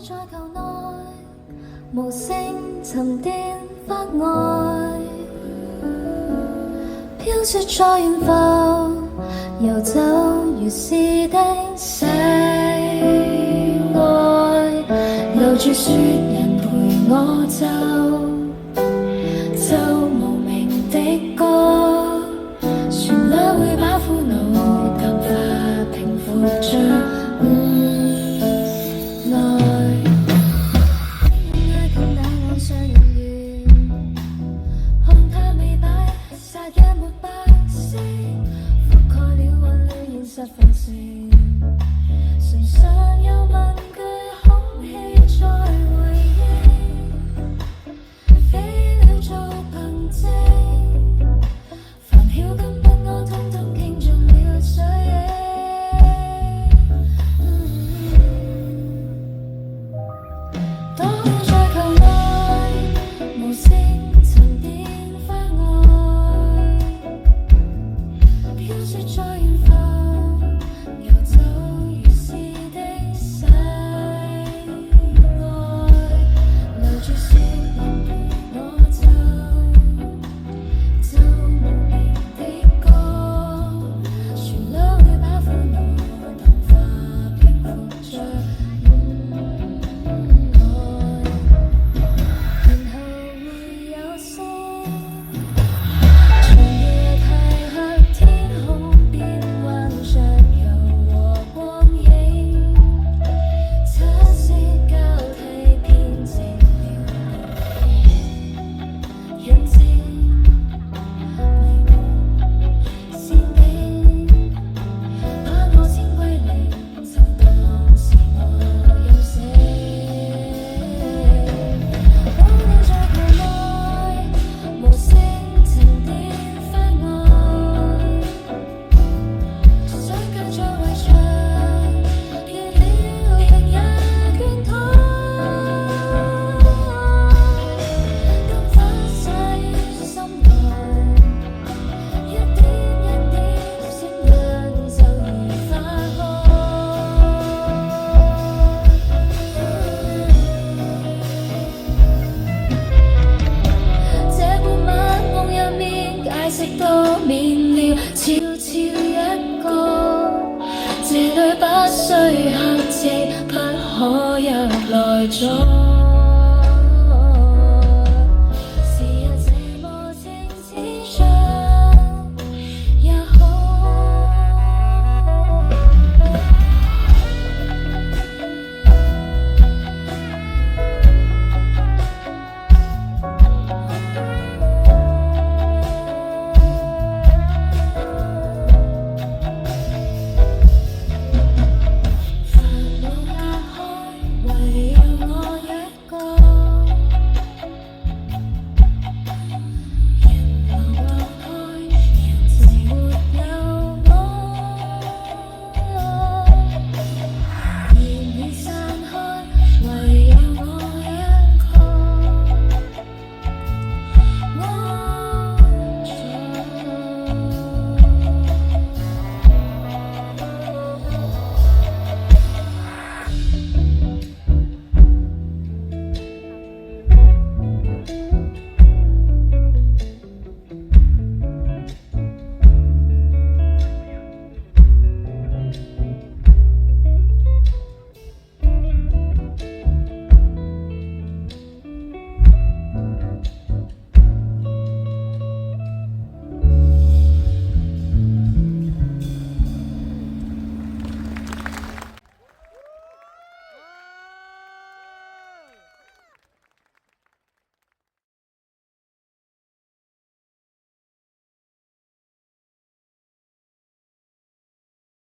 在球內，無聲沉澱發呆，飄雪在遠浮，遊走如是的世外，留住雪人陪我走，奏無名的歌，旋律會把苦惱淡化平復着。放肆，唇上有問句，空氣在回應，飛鳥做憑證，煩囂跟不安統統傾盡了嘴影，躲在球內，無聲沉澱發呆，飄雪在遠方。都免了，悄悄一個，這裏不需客氣，不可入來坐。